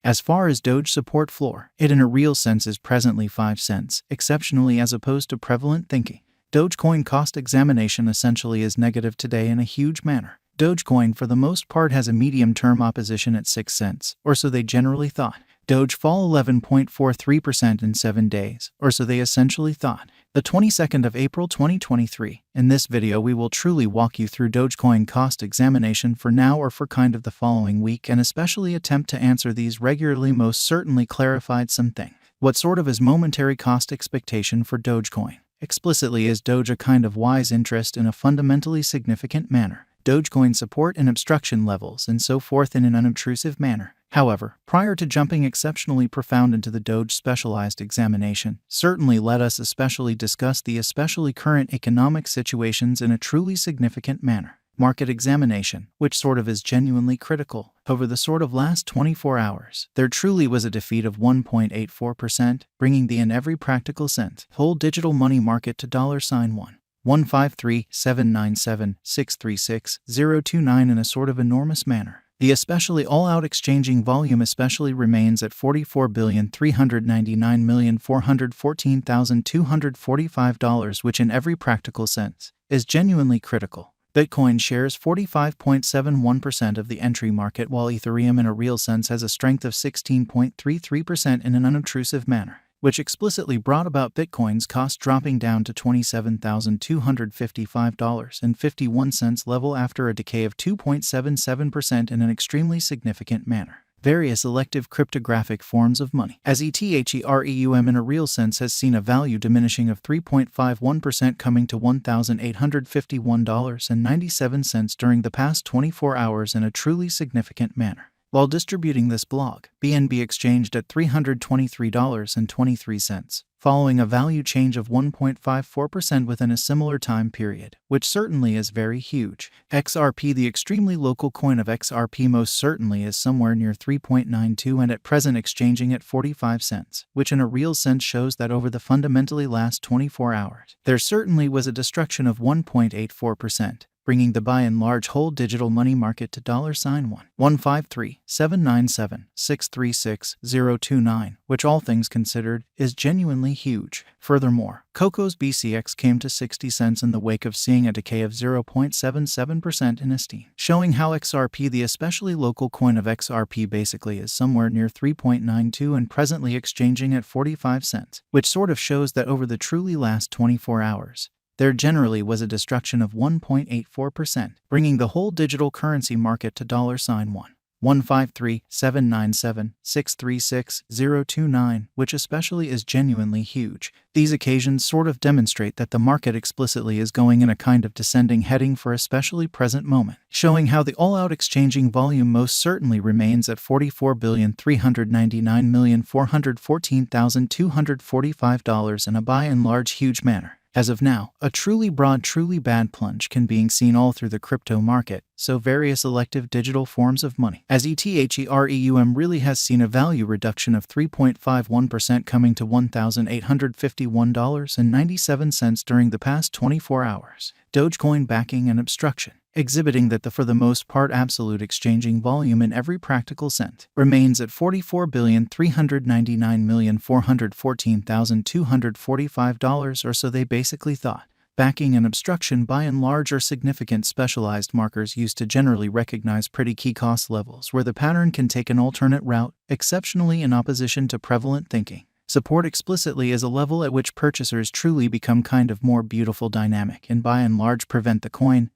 As far as Doge support floor, it in a real sense is presently 5 cents, exceptionally as opposed to prevalent thinking. Dogecoin cost examination essentially is negative today in a huge manner. Dogecoin for the most part has a medium-term opposition at 6 cents, or so they generally thought. Doge fall 11.43% in 7 days, or so they essentially thought. The 22nd of April 2023. In this video we will truly walk you through Dogecoin cost examination for now or for kind of the following week, and especially attempt to answer these regularly most certainly clarified something. What sort of is momentary cost expectation for Dogecoin? Explicitly is Doge a kind of wise interest in a fundamentally significant manner. Dogecoin support and obstruction levels and so forth in an unobtrusive manner. However, prior to jumping exceptionally profound into the Doge specialized examination, certainly let us especially discuss the especially current economic situations in a truly significant manner. Market examination, which sort of is genuinely critical. Over the sort of last 24 hours, there truly was a defeat of 1.84%, bringing the in every practical sense whole digital money market to $1,537,976,36029 in a sort of enormous manner. The especially all-out exchanging volume especially remains at $44,399,414,245, which in every practical sense is genuinely critical. Bitcoin shares 45.71% of the entry market, while Ethereum in a real sense has a strength of 16.33% in an unobtrusive manner, which explicitly brought about Bitcoin's cost dropping down to $27,255.51 level after a decay of 2.77% in an extremely significant manner. Various elective cryptographic forms of money, as Ethereum in a real sense has seen a value diminishing of 3.51% coming to $1,851.97 during the past 24 hours in a truly significant manner. While distributing this blog, BNB exchanged at $323.23, following a value change of 1.54% within a similar time period, which certainly is very huge. XRP, the extremely local coin of XRP, most certainly is somewhere near 3.92 and at present exchanging at 45 cents, which in a real sense shows that over the fundamentally last 24 hours, there certainly was a destruction of 1.84%. Bringing the by and large whole digital money market to $1,537,976,36029, which all things considered is genuinely huge. Furthermore, Coco's BCX came to 60 cents in the wake of seeing a decay of 0.77% in esteem, showing how XRP, the especially local coin of XRP, basically is somewhere near 3.92 and presently exchanging at 45 cents, which sort of shows that over the truly last 24 hours, there generally was a destruction of 1.84%, bringing the whole digital currency market to $1,537,976,36029, which especially is genuinely huge. These occasions sort of demonstrate that the market explicitly is going in a kind of descending heading for especially present moment, showing how the all-out exchanging volume most certainly remains at $44,399,414,245 in a by and large huge manner. As of now, a truly broad, truly bad plunge can be seen all through the crypto market, so various elective digital forms of money, as Ethereum really has seen a value reduction of 3.51% coming to $1,851.97 during the past 24 hours. Dogecoin backing and obstruction, exhibiting that the for the most part absolute exchanging volume in every practical sense remains at $44,399,414,245, or so they basically thought. Backing and obstruction by and large are significant specialized markers used to generally recognize pretty key cost levels where the pattern can take an alternate route, exceptionally in opposition to prevalent thinking. Support explicitly is a level at which purchasers truly become kind of more beautiful dynamic and by and large prevent the coin's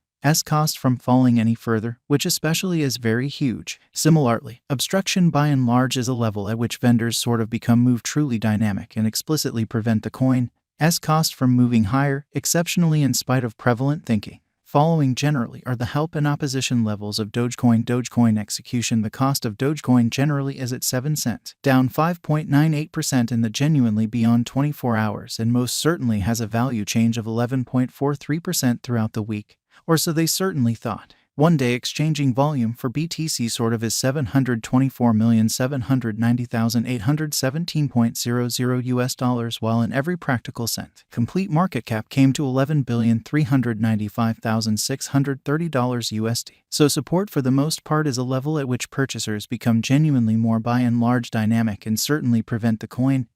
cost from falling any further, which especially is very huge. Similarly, obstruction by and large is a level at which vendors sort of become move truly dynamic and explicitly prevent the coin's cost from moving higher, exceptionally in spite of prevalent thinking. Following generally are the help and opposition levels of Dogecoin. Dogecoin execution. The cost of Dogecoin generally is at 7 cents, down 5.98% in the genuinely beyond 24 hours, and most certainly has a value change of 11.43% throughout the week, or so they certainly thought. One-day exchanging volume for BTC sort of is 724,790,817.00 US dollars, while in every practical sense, complete market cap came to $11,395,630 USD. So support for the most part is a level at which purchasers become genuinely more by and large dynamic and certainly prevent the coin's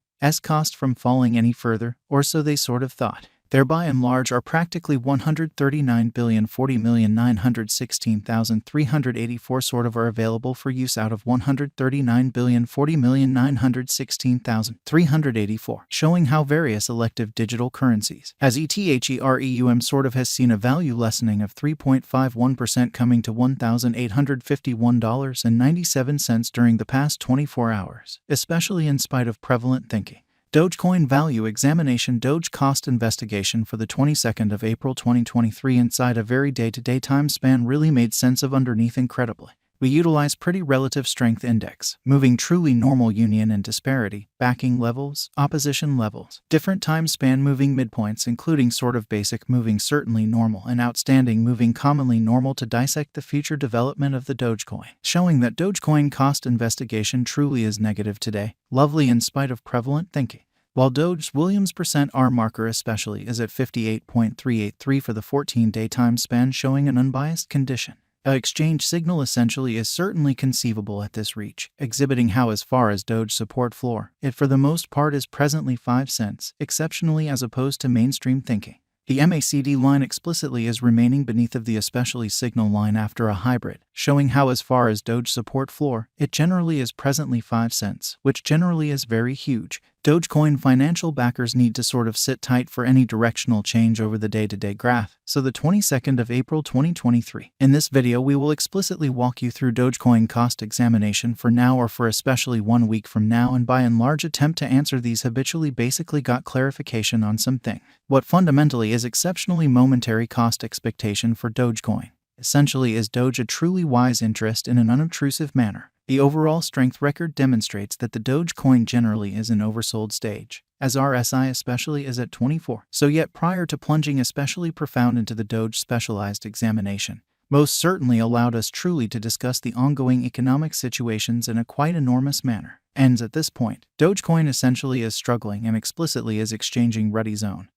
cost from falling any further, or so they sort of thought. There by and large are practically 139,040,916,384 sort of are available for use out of 139,040,916,384, showing how various elective digital currencies, as ETHEREUM sort of has seen a value lessening of 3.51% coming to $1,851.97 during the past 24 hours, especially in spite of prevalent thinking. Dogecoin Value Examination Doge Cost Investigation for the 22nd of April 2023 inside a very day-to-day time span really made sense of underneath incredibly. We utilize pretty relative strength index, moving truly normal union and disparity, backing levels, opposition levels, different time span moving midpoints including sort of basic moving certainly normal and outstanding moving commonly normal to dissect the future development of the Dogecoin, showing that Dogecoin cost investigation truly is negative today, lovely in spite of prevalent thinking. While Doge's Williams %R marker especially is at 58.383 for the 14-day time span showing an unbiased condition. An exchange signal essentially is certainly conceivable at this reach, exhibiting how as far as Doge support floor, it for the most part is presently 5 cents, exceptionally as opposed to mainstream thinking. The MACD line explicitly is remaining beneath of the especially signal line after a hybrid, showing how as far as Doge support floor, it generally is presently 5 cents, which generally is very huge. Dogecoin financial backers need to sort of sit tight for any directional change over the day-to-day graph, so the 22nd of April 2023. In this video we will explicitly walk you through Dogecoin cost examination for now or for especially 1 week from now, and by and large attempt to answer these habitually basically got clarification on something. What fundamentally is exceptionally momentary cost expectation for Dogecoin. Essentially, is Doge a truly wise interest in an unobtrusive manner? The overall strength record demonstrates that the Dogecoin generally is an oversold stage, as RSI especially is at 24. So yet prior to plunging especially profound into the Doge specialized examination, most certainly allowed us truly to discuss the ongoing economic situations in a quite enormous manner. Ends at this point, Dogecoin essentially is struggling and explicitly is exchanging ruddy zone.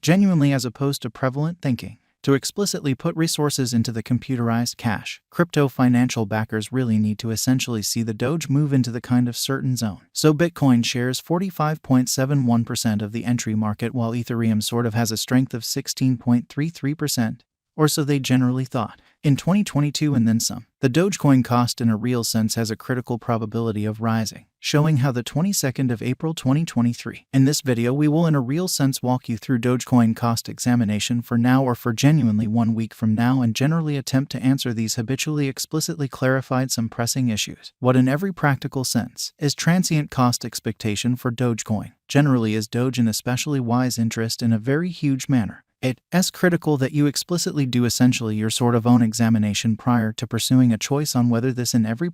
Genuinely as opposed to prevalent thinking. To explicitly put resources into the computerized cash, crypto financial backers really need to essentially see the Doge move into the kind of certain zone. So Bitcoin shares 45.71% of the entry market while Ethereum sort of has a strength of 16.33%, or so they generally thought. In 2022 and then some, the Dogecoin cost in a real sense has a critical probability of rising, showing how the 22nd of April 2023. In this video we will in a real sense walk you through Dogecoin cost examination for now or for genuinely 1 week from now and generally attempt to answer these habitually explicitly clarified some pressing issues. What in every practical sense is transient cost expectation for Dogecoin? Generally is Doge an especially wise interest in a very huge manner? It's critical that you explicitly do essentially your sort of own examination prior to pursuing a choice on whether this in every